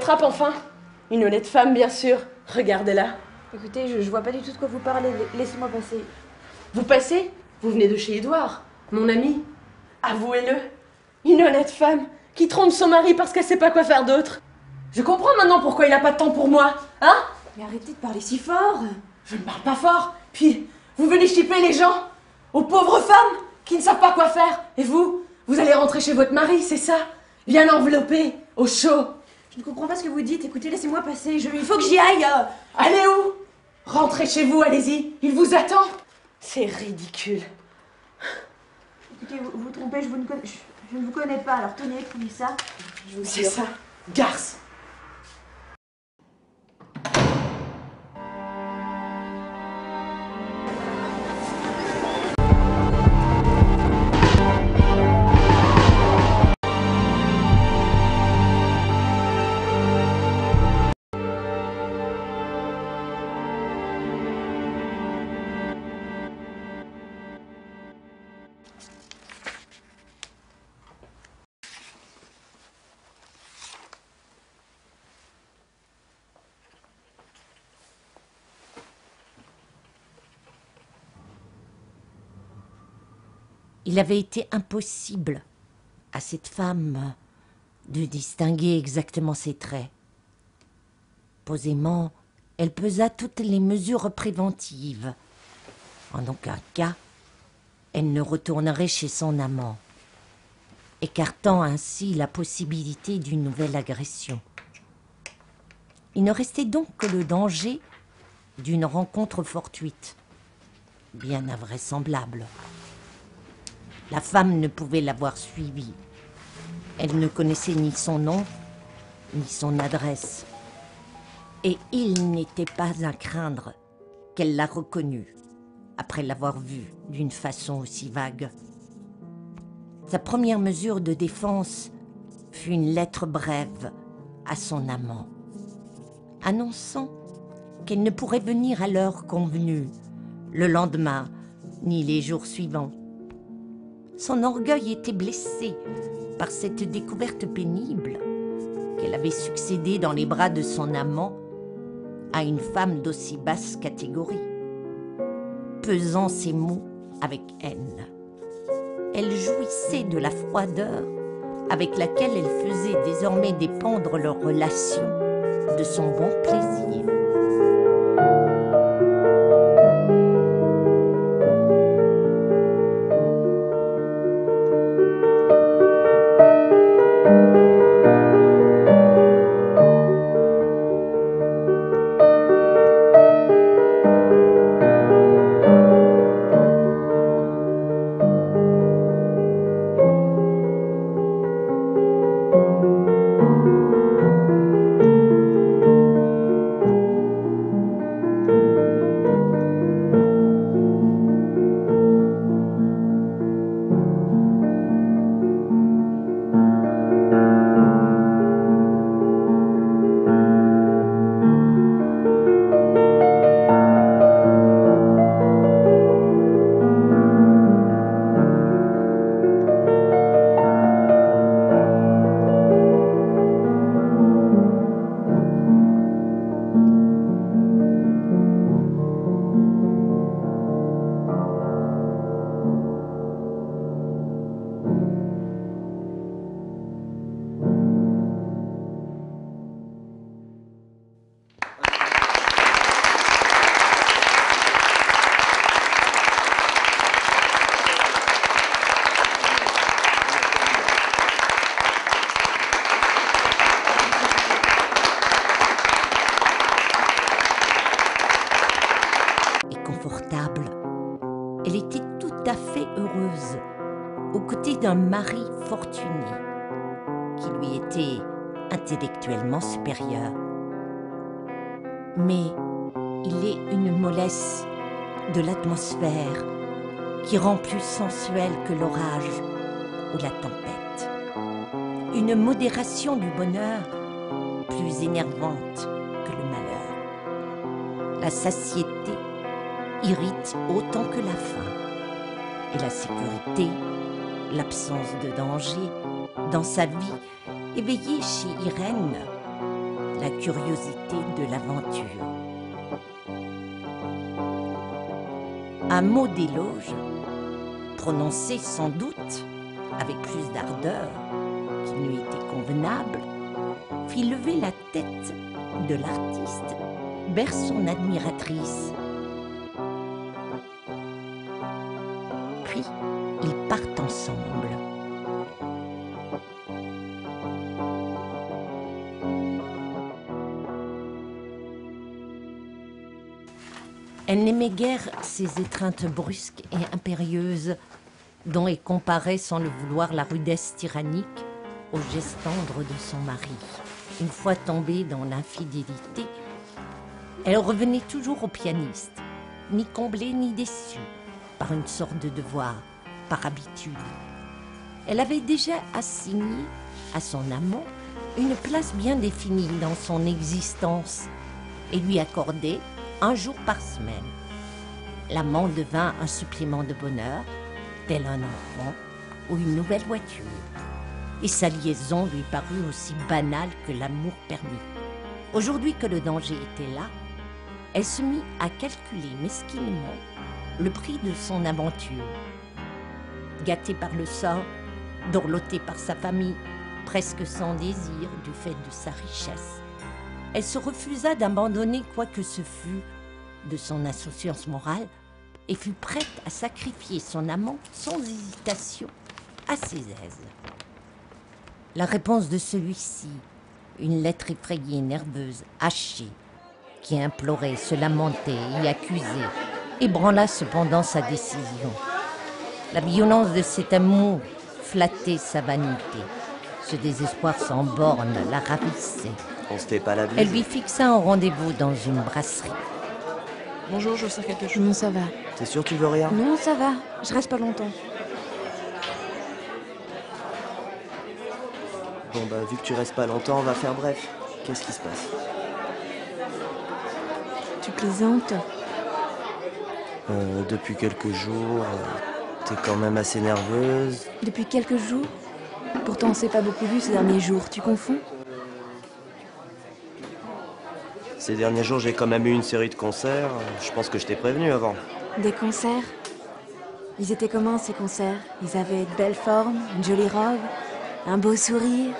attrape enfin. Une honnête femme, bien sûr. Regardez-la. Écoutez, je vois pas du tout de quoi vous parlez. Laissez-moi passer. Vous passez? Vous venez de chez Édouard, mon ami. Avouez-le. Une honnête femme qui trompe son mari parce qu'elle sait pas quoi faire d'autre. Je comprends maintenant pourquoi il a pas de temps pour moi. Hein? Mais arrêtez de parler si fort. Je ne parle pas fort. Puis, vous venez chipper les gens. Aux pauvres femmes qui ne savent pas quoi faire. Et vous allez rentrer chez votre mari, c'est ça? Bien enveloppé, au chaud. Je ne comprends pas ce que vous dites. Écoutez, laissez-moi passer. Il faut que j'y aille. Allez où? Rentrez chez vous, allez-y. Il vous attend. C'est ridicule. Écoutez, vous vous trompez, je ne vous connais pas. Alors tenez, prenez ça. C'est ça, garce. Il avait été impossible à cette femme de distinguer exactement ses traits. Posément, elle pesa toutes les mesures préventives. En aucun cas, elle ne retournerait chez son amant, écartant ainsi la possibilité d'une nouvelle agression. Il ne restait donc que le danger d'une rencontre fortuite, bien invraisemblable. La femme ne pouvait l'avoir suivi. Elle ne connaissait ni son nom, ni son adresse. Et il n'était pas à craindre qu'elle la reconnût, après l'avoir vue d'une façon aussi vague. Sa première mesure de défense fut une lettre brève à son amant, annonçant qu'elle ne pourrait venir à l'heure convenue, le lendemain, ni les jours suivants. Son orgueil était blessé par cette découverte pénible qu'elle avait succédé dans les bras de son amant à une femme d'aussi basse catégorie, pesant ses mots avec haine. Elle jouissait de la froideur avec laquelle elle faisait désormais dépendre leur relation de son bon plaisir. Elle était tout à fait heureuse, aux côtés d'un mari fortuné, qui lui était intellectuellement supérieur. Mais il est une mollesse de l'atmosphère qui rend plus sensuelle que l'orage ou la tempête. Une modération du bonheur plus énervante que le malheur. La satiété irrite autant que la faim. Et la sécurité, l'absence de danger dans sa vie éveillait chez Irène la curiosité de l'aventure. Un mot d'éloge, prononcé sans doute avec plus d'ardeur qu'il n'eût été convenable, fit lever la tête de l'artiste vers son admiratrice. Puis, ils partent ensemble. Elle n'aimait guère ces étreintes brusques et impérieuses dont elle comparait sans le vouloir la rudesse tyrannique aux gestes tendres de son mari. Une fois tombée dans l'infidélité, elle revenait toujours au pianiste, ni comblée ni déçue, par une sorte de devoir, par habitude. Elle avait déjà assigné à son amant une place bien définie dans son existence et lui accordait un jour par semaine. L'amant devint un supplément de bonheur, tel un enfant ou une nouvelle voiture. Et sa liaison lui parut aussi banale que l'amour permis. Aujourd'hui que le danger était là, elle se mit à calculer mesquinement le prix de son aventure. Gâtée par le sort, dorlotée par sa famille, presque sans désir du fait de sa richesse, elle se refusa d'abandonner quoi que ce fût de son insouciance morale et fut prête à sacrifier son amant sans hésitation à ses aises. La réponse de celui-ci, une lettre effrayée, nerveuse, hachée, qui implorait, se lamentait et accusait, ébranla cependant sa décision. La violence de cet amour flattait sa vanité. Ce désespoir sans borne la ravissait. On se fait pas la bise. Elle lui fixa un rendez-vous dans une brasserie. Bonjour, je vous sers quelque chose. Non, ça va. T'es sûr tu veux rien? Non, ça va. Je reste pas longtemps. Bon bah vu que tu restes pas longtemps, on va faire bref. Qu'est-ce qui se passe? Tu plaisantes? Depuis quelques jours, t'es quand même assez nerveuse. Depuis quelques jours? Pourtant, on s'est pas beaucoup vu ces derniers jours. Tu confonds? Ces derniers jours, j'ai quand même eu une série de concerts. Je pense que je t'ai prévenu avant. Des concerts? Ils étaient comment ces concerts? Ils avaient de belles formes, une jolie robe, un beau sourire.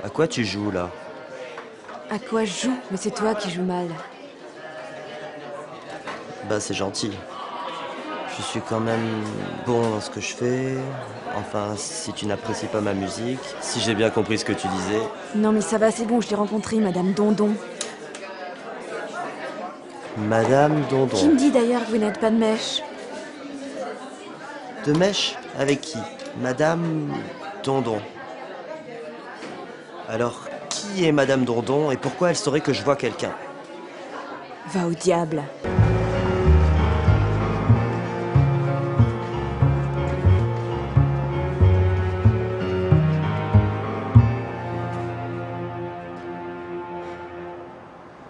À quoi tu joues là? À quoi je joue? Mais c'est toi qui joues mal. Bah c'est gentil. Je suis quand même bon dans ce que je fais. Enfin, si tu n'apprécies pas ma musique, si j'ai bien compris ce que tu disais. Non mais ça va, c'est bon, je t'ai rencontré, Madame Dondon. Madame Qui me Dondon. dit d'ailleurs que vous n'êtes pas de mèche? De mèche? Avec qui? Madame Dondon. Alors, qui est Madame Dondon et pourquoi elle saurait que je vois quelqu'un? Va au diable.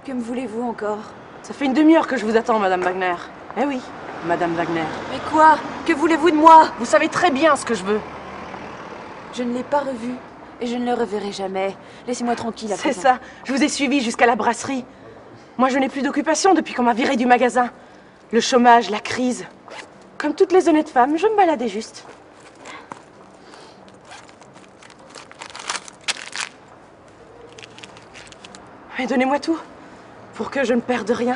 Que me voulez-vous encore? Ça fait une demi-heure que je vous attends, Madame Wagner. Eh oui, Madame Wagner. Mais quoi? Que voulez-vous de moi? Vous savez très bien ce que je veux. Je ne l'ai pas revu et je ne le reverrai jamais. Laissez-moi tranquille à C'est présent. ça, je vous ai suivi jusqu'à la brasserie. Moi, je n'ai plus d'occupation depuis qu'on m'a viré du magasin. Le chômage, la crise. Comme toutes les honnêtes femmes, je me baladais juste. Mais donnez-moi tout, pour que je ne perde rien.